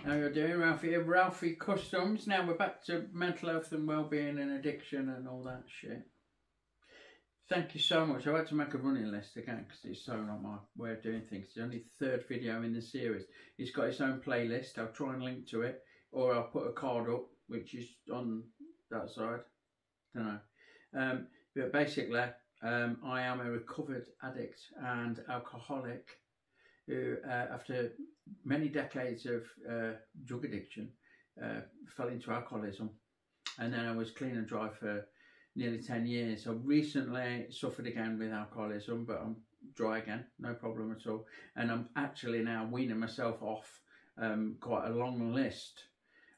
How you doing, Ralphie? Ralphie Customs. Now we're back to mental health and well-being and addiction and all that shit. Thank you so much. I had to make a running list again because it's so not my way of doing things. It's only the third video in the series. It's got its own playlist. I'll try and link to it, or I'll put a card up, which is on that side. Don't know. But basically, I am a recovered addict and alcoholic who, after many decades of drug addiction, fell into alcoholism, and then I was clean and dry for nearly 10 years. I recently suffered again with alcoholism, but I'm dry again, no problem at all. And I'm actually now weaning myself off quite a long list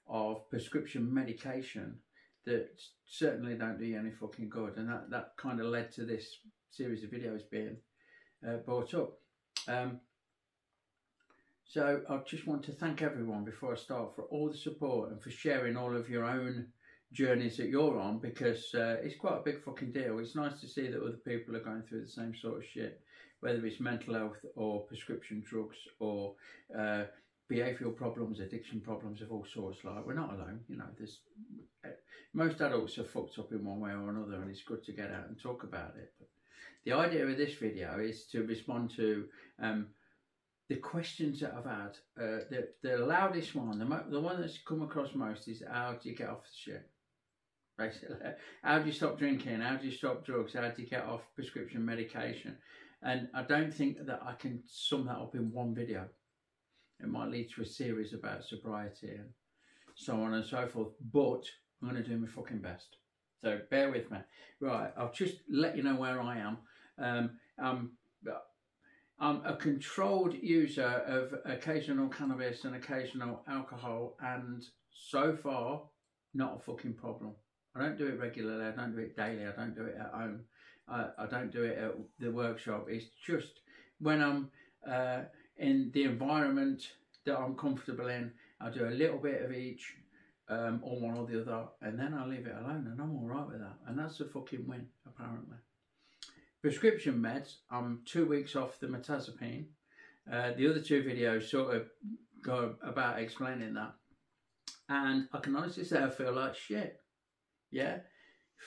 of prescription medication that certainly don't do you any fucking good. And that kind of led to this series of videos being brought up. So I just want to thank everyone before I start for all the support and for sharing all of your own journeys that you're on, because it's quite a big fucking deal. It's nice to see that other people are going through the same sort of shit, whether it's mental health or prescription drugs or behavioural problems, addiction problems of all sorts. Like, we're not alone, you know. There's most adults are fucked up in one way or another, and it's good to get out and talk about it. But the idea of this video is to respond to the questions that I've had. The loudest one, the one that's come across most, is how do you get off the shit? Basically, how do you stop drinking? How do you stop drugs? How do you get off prescription medication? And I don't think that I can sum that up in one video. It might lead to a series about sobriety and so on and so forth, but I'm going to do my fucking best. So bear with me. Right, I'll just let you know where I am. I'm a controlled user of occasional cannabis and occasional alcohol, and so far, not a fucking problem. I don't do it regularly, I don't do it daily, I don't do it at home, I don't do it at the workshop. It's just when I'm in the environment that I'm comfortable in, I'll do a little bit of each, or one or the other, and then I'll leave it alone, and I'm alright with that. And that's a fucking win, apparently. Prescription meds, I'm 2 weeks off the mirtazapine. The other two videos sort of go about explaining that. And I can honestly say I feel like shit. Yeah?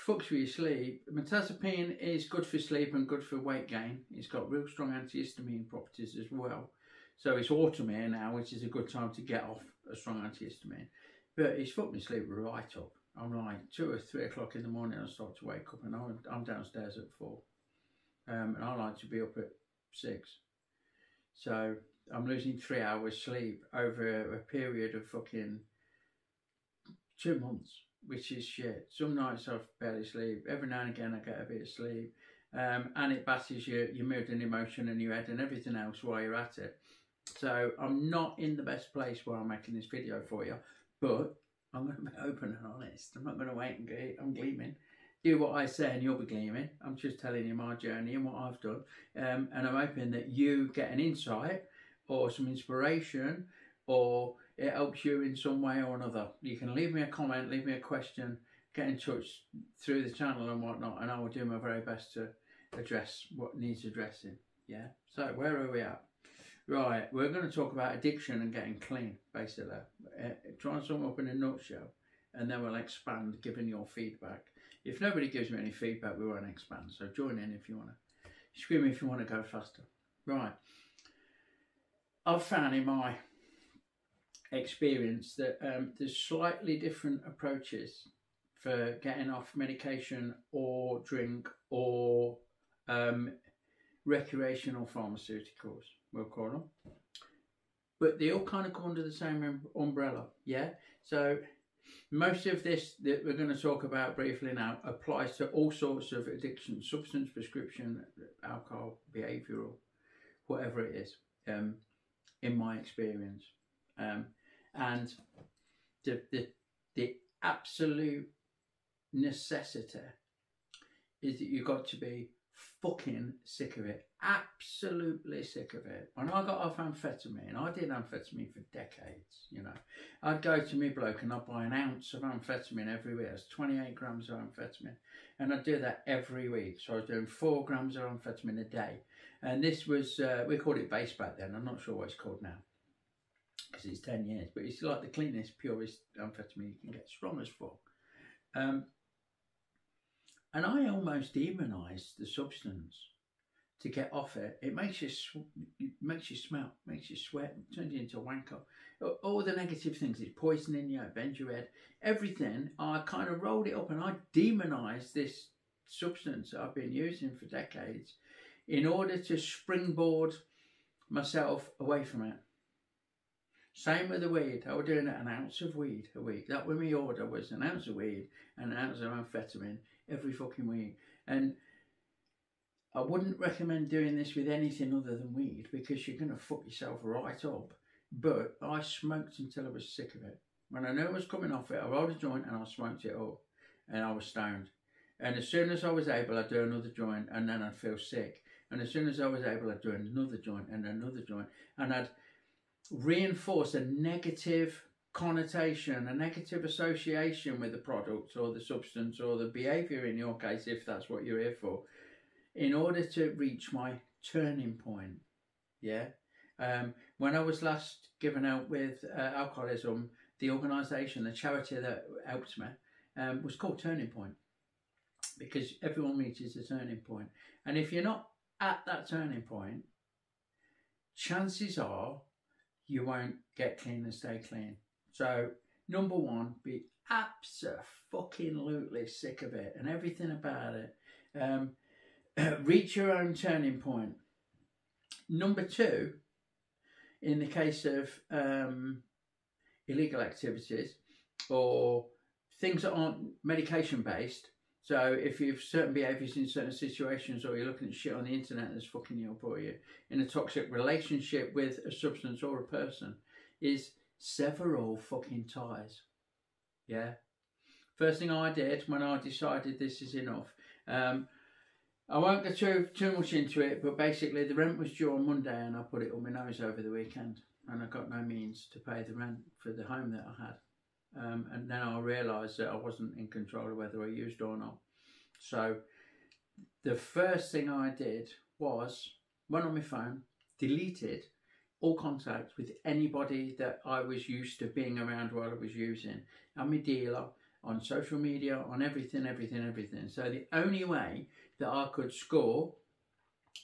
Fucks with your sleep. Mirtazapine is good for sleep and good for weight gain. It's got real strong antihistamine properties as well. So it's autumn here now, which is a good time to get off a strong antihistamine. But it's fucked me sleep right up. I'm like 2 or 3 o'clock in the morning, I start to wake up, and I'm downstairs at 4. And I like to be up at 6. So I'm losing 3 hours sleep over a period of fucking 2 months, which is shit. Some nights I barely sleep. Every now and again I get a bit of sleep. And it batters your mood and emotion and your head and everything else while you're at it. So I'm not in the best place while I'm making this video for you, but I'm going to be open and honest. I'm not going to wait and I'm gleaming. Do what I say and you'll be gleaming. I'm just telling you my journey and what I've done. And I'm hoping that you get an insight or some inspiration, or it helps you in some way or another. You can leave me a comment, leave me a question, get in touch through the channel and whatnot, and I will do my very best to address what needs addressing. Yeah. So where are we at? Right, we're going to talk about addiction and getting clean, basically. Try and sum up in a nutshell, and then we'll expand, giving your feedback. If nobody gives me any feedback, we won't expand. So join in if you want to. Scream if you want to go faster. Right. I've found in my experience that there's slightly different approaches for getting off medication or drink or recreational pharmaceuticals, we'll call them. But they all kind of come under the same umbrella, yeah? So most of this that we're going to talk about briefly now applies to all sorts of addiction, substance, prescription, alcohol, behavioural, whatever it is, in my experience. And the absolute necessity is that you've got to be fucking sick of it. Absolutely sick of it. When I got off amphetamine, I did amphetamine for decades, you know. I'd go to me bloke and I'd buy an ounce of amphetamine every week. It's 28 grams of amphetamine. And I'd do that every week. So I was doing 4 grams of amphetamine a day. And this was, we called it base back then. I'm not sure what it's called now. because it's 10 years, but it's like the cleanest, purest amphetamine you can get, strong as fuck. And I almost demonised the substance to get off it. It makes you smell, makes you sweat, turns you into a wanker. All the negative things, it's poisoning you, it bends your head, everything. I kind of rolled it up and I demonised this substance that I've been using for decades in order to springboard myself away from it. Same with the weed. I was doing an ounce of weed a week. That was my order, was an ounce of weed and an ounce of amphetamine every fucking week. And I wouldn't recommend doing this with anything other than weed because you're going to fuck yourself right up. But I smoked until I was sick of it. When I knew I was coming off it, I rolled a joint and I smoked it up. And I was stoned. And as soon as I was able, I'd do another joint and then I'd feel sick. And as soon as I was able, I'd do another joint and another joint. And I'd reinforce a negative connotation, a negative association with the product or the substance or the behaviour in your case, if that's what you're here for, in order to reach my turning point. Yeah. When I was last given out with alcoholism, the organisation, the charity that helped me, was called Turning Point, because everyone reaches a turning point. And if you're not at that turning point, chances are you won't get clean and stay clean. So, number one, be abso-fucking-lutely sick of it and everything about it. Reach your own turning point. Number two, in the case of illegal activities or things that aren't medication based, so if you've certain behaviours in certain situations, or you're looking at shit on the internet that's fucking you up, or you're in a toxic relationship with a substance or a person, is sever all fucking ties. Yeah. First thing I did when I decided this is enough, I won't go too much into it, but basically the rent was due on Monday and I put it on my nose over the weekend, and I got no means to pay the rent for the home that I had. And then I realised that I wasn't in control of whether I used or not. So the first thing I did was went on my phone, deleted all contact with anybody that I was used to being around while I was using, and my dealer, on social media, on everything. So the only way that I could score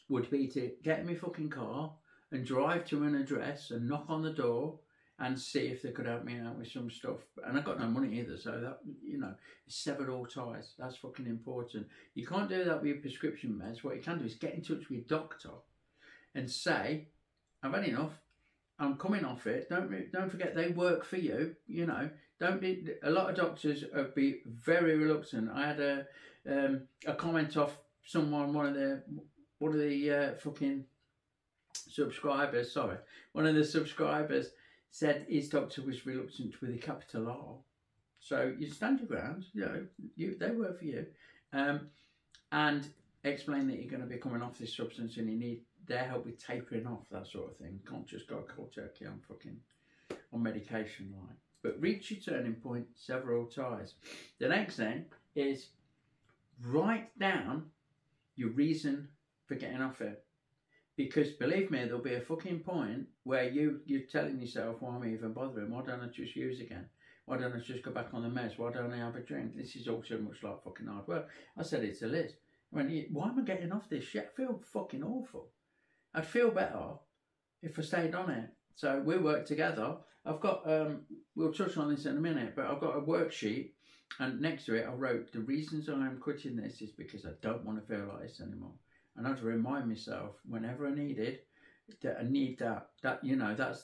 would be to get in my fucking car and drive to an address and knock on the door and see if they could help me out with some stuff. And I got no money either, so that, you know, severed all ties. That's fucking important. You can't do that with your prescription meds. What you can do is get in touch with your doctor and say, I've had enough, I'm coming off it. Don't forget they work for you, you know. Don't be, a lot of doctors would be very reluctant. I had a comment off someone, one of the fucking subscribers, sorry, one of the subscribers said his doctor was reluctant with a capital R. So you stand your ground, you know, they work for you, and explain that you're going to be coming off this substance and you need their help with tapering off, that sort of thing. You can't just go cold turkey on medication, like. But reach your turning point, sever all ties. The next thing is write down your reason for getting off it. Because believe me, there'll be a fucking point where you're telling yourself, why am I even bothering? Why don't I just use again? Why don't I just go back on the meds? Why don't I have a drink? This is all so much like fucking hard work. I said it to Liz. I went, why am I getting off this shit? I feel fucking awful. I'd feel better if I stayed on it. So we work together. I've got, we'll touch on this in a minute, but I've got a worksheet, and next to it I wrote, the reasons I am quitting this is because I don't want to feel like this anymore. And I had to remind myself whenever I needed that I need that, you know, that's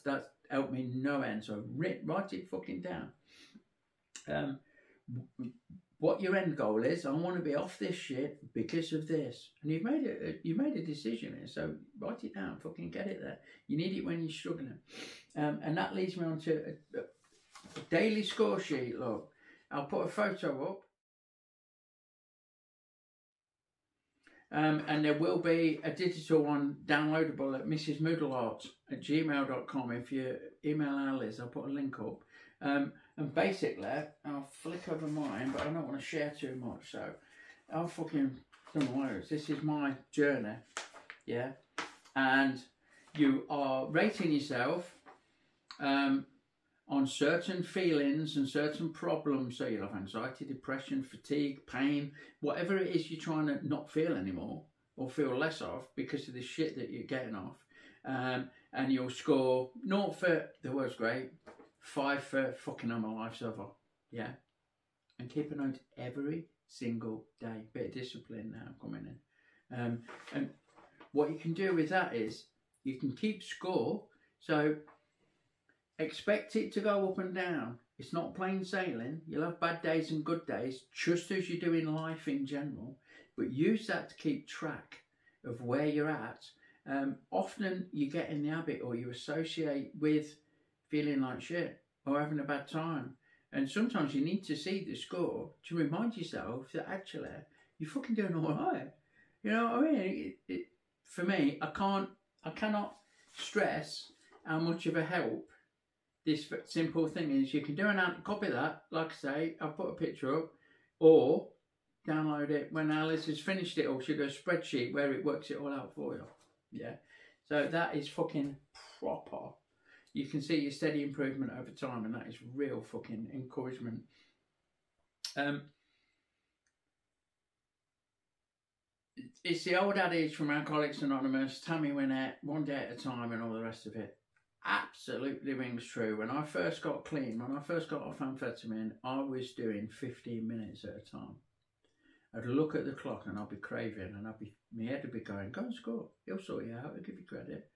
helped me no end. So write it fucking down. What your end goal is, I want to be off this shit because of this. And you've made a decision here, so write it down, fucking get it there. You need it when you're struggling. And that leads me on to a daily score sheet. Look, I'll put a photo up. And there will be a digital one downloadable at mrsmoodleart@gmail.com. If you email Alice, I'll put a link up. And basically, I'll flick over mine, but I don't want to share too much, so I'll fucking don't know. This is my journey, yeah. And you are rating yourself on certain feelings and certain problems. So you'll have anxiety, depression, fatigue, pain, whatever it is you're trying to not feel anymore or feel less of because of the shit that you're getting off. And you'll score 0 for the world's great, 5 for fucking hell, my life's over. Yeah. And keep a note every single day. Bit of discipline now coming in. And what you can do with that is you can keep score. So expect it to go up and down. It's not plain sailing. You'll have bad days and good days, just as you do in life in general. But use that to keep track of where you're at. Often you get in the habit or you associate with feeling like shit or having a bad time. And sometimes you need to see the score to remind yourself that actually you're fucking doing all right. You know what I mean? For me, I cannot stress how much of a help this simple thing is. You can do copy that, like I say, I'll put a picture up, or download it when Alice has finished it, or she'll do a spreadsheet where it works it all out for you. Yeah. So that is fucking proper. You can see your steady improvement over time, and that is real fucking encouragement. It's the old adage from Alcoholics Anonymous, Tammy Wynette, one day at a time, and all the rest of it. Absolutely rings true. When I first got clean, when I first got off amphetamine, I was doing 15 minutes at a time. I'd look at the clock and I'd be craving, and my head would be going, go and score. He'll sort you out. He'll give you credit.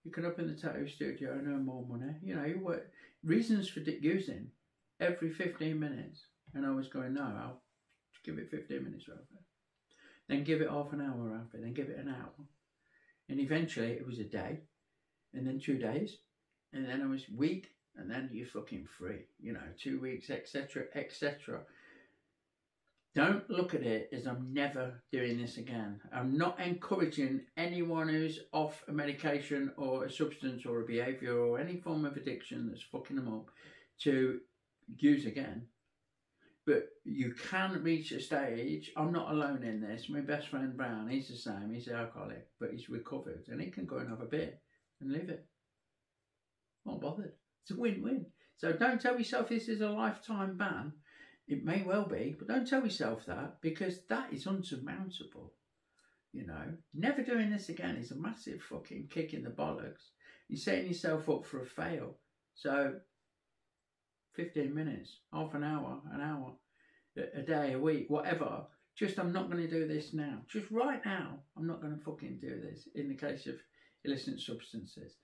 You can open the tattoo studio and earn more money. You know, you work. Reasons for using every 15 minutes. And I was going, no, I'll give it 15 minutes, Ralph. Then give it half an hour, Ralph. Then give it an hour. And eventually it was a day. And then 2 days. And then I was a week. And then you're fucking free. You know, 2 weeks, etc., etc. Don't look at it as I'm never doing this again. I'm not encouraging anyone who's off a medication or a substance or a behaviour or any form of addiction that's fucking them up to use again. But you can reach a stage. I'm not alone in this. My best friend Brown, he's the same. He's an alcoholic, but he's recovered, and he can go and have a beer and live it. Not bothered. It's a win-win. So don't tell yourself this is a lifetime ban. It may well be, but don't tell yourself that, because that is unsurmountable. You know, never doing this again is a massive fucking kick in the bollocks. You're setting yourself up for a fail. So 15 minutes, half an hour, a day, a week, whatever. Just, I'm not going to do this now. Just right now, I'm not going to fucking do this. In the case of illicit substances.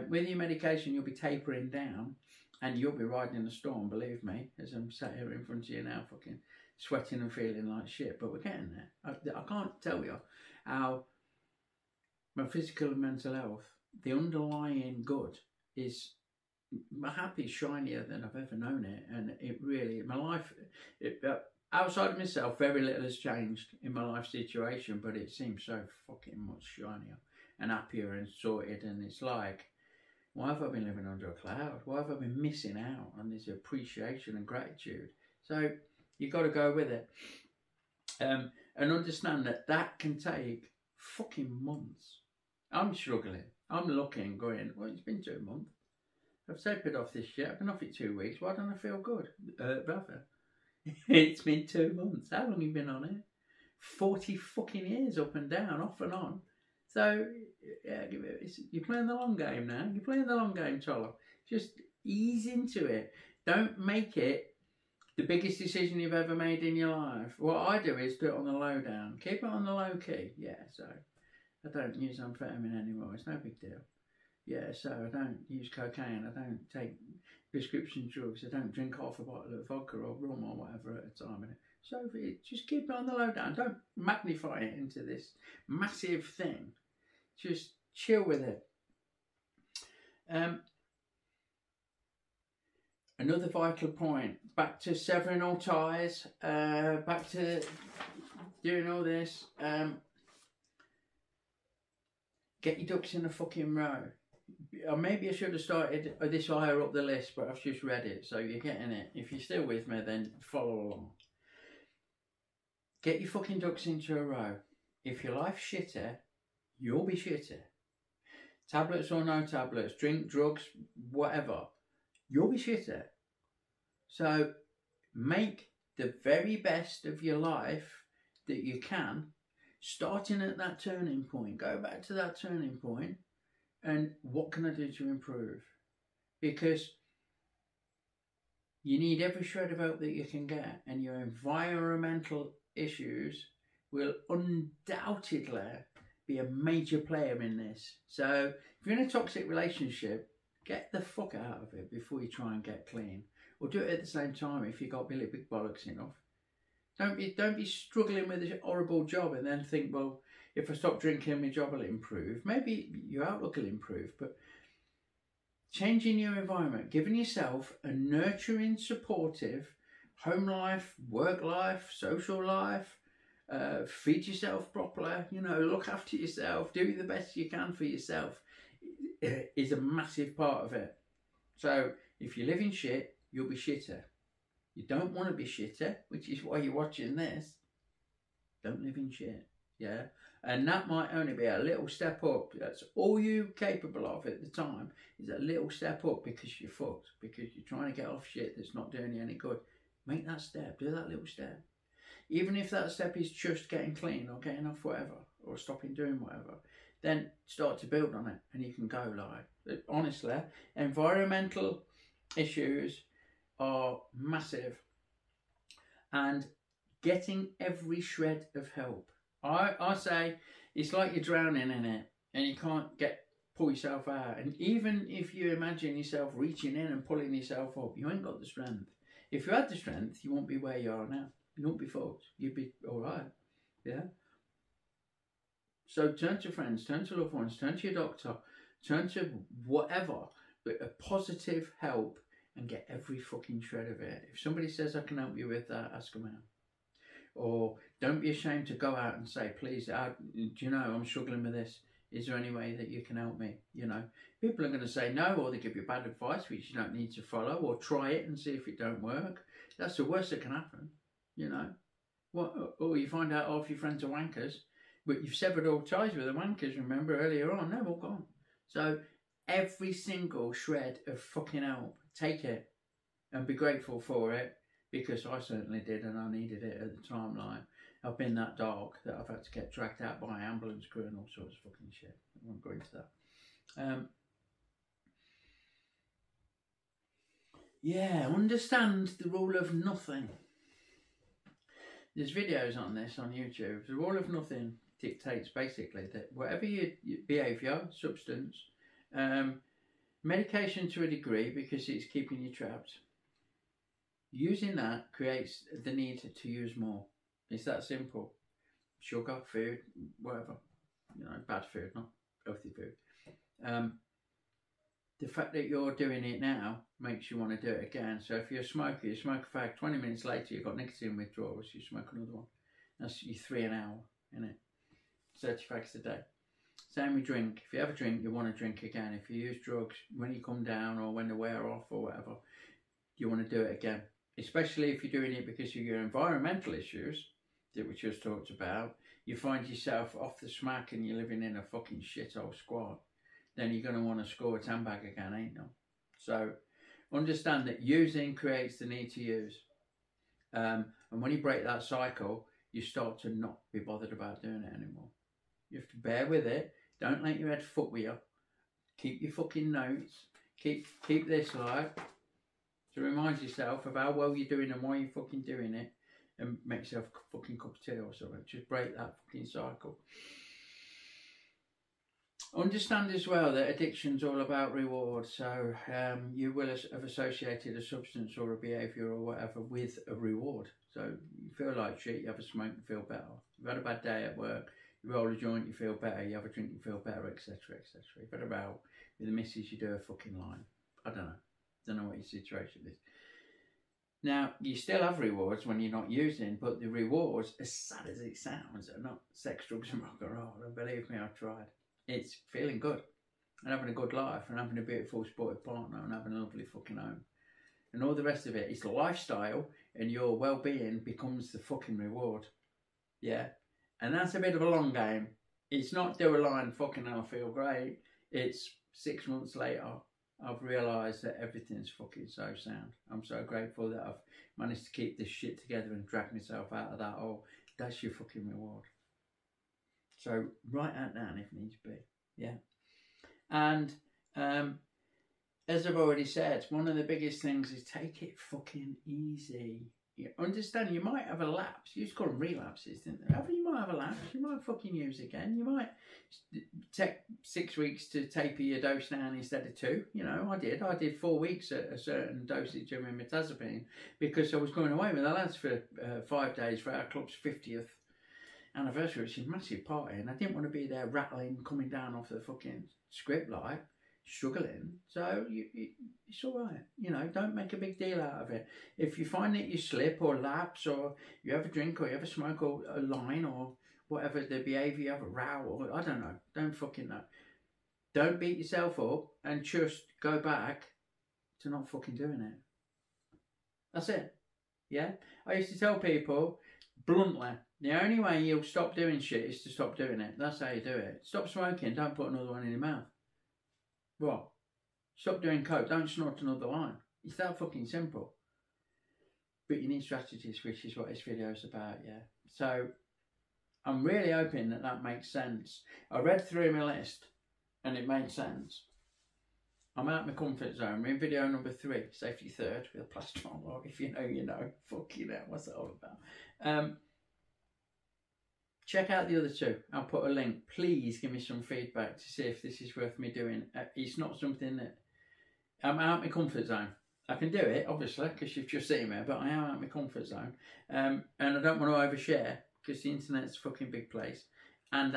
With your medication, you'll be tapering down. And you'll be riding the storm, believe me, as I'm sat here in front of you now, fucking sweating and feeling like shit. But we're getting there. I can't tell you how my physical and mental health, the underlying good, is my happy shinier than I've ever known it. And it really, my life, outside of myself, very little has changed in my life situation, but it seems so fucking much shinier and happier and sorted. And it's like, why have I been living under a cloud? Why have I been missing out on this appreciation and gratitude? So you've got to go with it. And understand that that can take fucking months. I'm struggling. I'm looking, going, well, it's been 2 months. I've tapered off this shit. I've been off it 2 weeks. Why don't I feel good? Brother, it's been 2 months. How long have you been on it? 40 fucking years up and down, off and on. So, yeah, you're playing the long game now. You're playing the long game, Cholo. Just ease into it. Don't make it the biggest decision you've ever made in your life. What I do is put it on the low down. Keep it on the low key. Yeah, so I don't use amphetamine anymore. It's no big deal. Yeah, so I don't use cocaine. I don't take prescription drugs. I don't drink half a bottle of vodka or rum or whatever at a time. So just keep it on the low down. Don't magnify it into this massive thing. Just chill with it. Another vital point. Back to severing all ties. Back to doing all this. Get your ducks in a fucking row. Or maybe I should have started this higher up the list, but I've just read it, so you're getting it. If you're still with me, then follow along. Get your fucking ducks into a row. If your life's shitter, you'll be shitter. tablets or no tablets, drink, drugs, whatever, you'll be shitter. So make the very best of your life that you can, starting at that turning point. Go back to that turning point and what can I do to improve? Because you need every shred of help that you can get, and your environmental issues will undoubtedly be a major player in this. So if you're in a toxic relationship, get the fuck out of it before you try and get clean. Or do it at the same time if you got really big bollocks enough. Don't be struggling with a horrible job and then think, well, if I stop drinking, my job will improve. Maybe your outlook will improve, but changing your environment, giving yourself a nurturing, supportive home life, work life, social life, feed yourself properly, you know, look after yourself, do the best you can for yourself is a massive part of it. So if you live in shit, you'll be shitter. You don't want to be shitter, which is why you're watching this. Don't live in shit, yeah? And that might only be a little step up. That's all you're capable of at the time, is a little step up because you're fucked, because you're trying to get off shit that's not doing you any good. Make that step, do that little step. Even if that step is just getting clean or getting off whatever, or stopping doing whatever, then start to build on it and you can go like, honestly, environmental issues are massive, and getting every shred of help. I say it's like you're drowning in it and you can't pull yourself out. And even if you imagine yourself reaching in and pulling yourself up, you ain't got the strength. If you had the strength, you won't be where you are now. You won't be fucked. You'd be all right. Yeah. So turn to friends, turn to loved ones, turn to your doctor, turn to whatever, but a positive help, and get every fucking shred of it. If somebody says I can help you with that, ask them out. Or don't be ashamed to go out and say, please, do you know, I'm struggling with this. Is there any way that you can help me? You know, people are going to say no, or they give you bad advice, which you don't need to follow, or try it and see if it don't work. That's the worst that can happen, you know. Or you find out half your friends are wankers, but you've severed all ties with the wankers, remember, earlier on. They're all gone. So every single shred of fucking help, take it and be grateful for it, because I certainly did, and I needed it at the time. Like, I've been that dark that I've had to get dragged out by ambulance crew and all sorts of fucking shit. I won't go into that. Yeah, understand the rule of nothing. There's videos on this on YouTube. The rule of nothing dictates basically that whatever your behaviour, substance, medication to a degree because it's keeping you trapped, using that creates the need to use more. It's that simple. Sugar, food, whatever. You know, bad food, not healthy food. The fact that you're doing it now makes you want to do it again. So if you're a smoker, you smoke a fag, 20 minutes later you've got nicotine withdrawals, you smoke another one. That's you 3 an hour, innit? 30 fags a day. Same with drink. If you have a drink, you want to drink again. If you use drugs, when you come down or when they wear off or whatever, you want to do it again. Especially if you're doing it because of your environmental issues that we just talked about. You find yourself off the smack and you're living in a fucking shithole squad. Then you're going to want to score a 10 bag again, ain't you? So understand that using creates the need to use. And when you break that cycle, you start to not be bothered about doing it anymore. You have to bear with it. Don't let your head fuck with you. Keep your fucking notes. Keep this like to remind yourself of how well you're doing and why you're fucking doing it, and make yourself a fucking cup of tea or something. Just break that fucking cycle. Understand as well that addiction's all about reward. So you will have associated a substance or a behaviour or whatever with a reward. So you feel like shit, you have a smoke, you feel better. You've had a bad day at work, you roll a joint, you feel better. You have a drink, you feel better, etc, etc. You've had a row with the missus, you do a fucking line. I don't know what your situation is. Now, you still have rewards when you're not using, but the rewards, as sad as it sounds, are not sex, drugs and rock and roll. And believe me, I've tried. It's feeling good and having a good life and having a beautiful supportive partner and having a lovely fucking home. And all the rest of it, it's lifestyle, and your well-being becomes the fucking reward. Yeah? And that's a bit of a long game. It's not do a line, fucking hell, I feel great. it's 6 months later, I've realised that everything's fucking so sound. I'm so grateful that I've managed to keep this shit together and drag myself out of that hole. That's your fucking reward. So write that down if needs be. Yeah. And as I've already said, one of the biggest things is take it fucking easy. You understand, you might have a lapse. You used to call them relapses, didn't they? You might have a lapse. You might fucking use again. You might take 6 weeks to taper your dose down instead of 2. You know, I did 4 weeks at a certain dosage of mirtazapine because I was going away with the lads for 5 days for our club's 50th anniversary, which is a massive party, and I didn't want to be there rattling, coming down off the fucking script like, struggling. So it's all right, you know, don't make a big deal out of it. If you find that you slip or lapse, or you have a drink, or you have a smoke, or a line, or whatever the behaviour, you have a row, or I don't know, don't fucking know. Don't beat yourself up and just go back to not fucking doing it. That's it. Yeah, I used to tell people bluntly, the only way you'll stop doing shit is to stop doing it. That's how you do it. Stop smoking, don't put another one in your mouth. What? Stop doing coke, don't snort another line. It's that fucking simple. But you need strategies, which is what this video is about, yeah. So, I'm really hoping that that makes sense. I read through my list, and it made sense. I'm out of my comfort zone. We're in video number 3, safety third, with a plastron log. If you know, you know. Fucking hell, what's that all about? Check out the other 2. I'll put a link. Please give me some feedback to see if this is worth me doing. It's not something that... I'm out of my comfort zone. I can do it, obviously, because you've just seen me, but I am out of my comfort zone. And I don't want to overshare, because the internet's a fucking big place. And.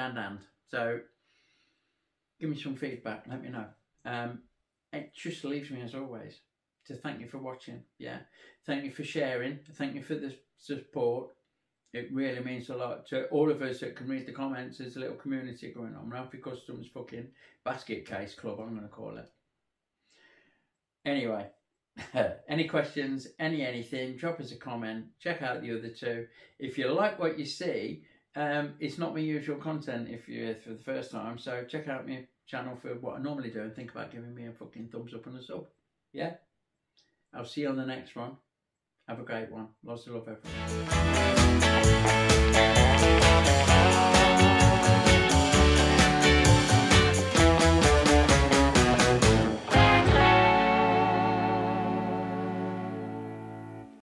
So, give me some feedback. Let me know. It just leaves me, as always, to thank you for watching. Yeah. Thank you for sharing. Thank you for the support. It really means a lot to all of us that can read the comments. There's a little community going on. Ralphie Customs fucking basket case club, I'm going to call it. Anyway, any questions, anything, drop us a comment. Check out the other 2. If you like what you see, it's not my usual content if you're here for the first time. So check out my channel for what I normally do and think about giving me a fucking thumbs up and a sub. Yeah? I'll see you on the next one. Have a great one. Lots of love, everyone.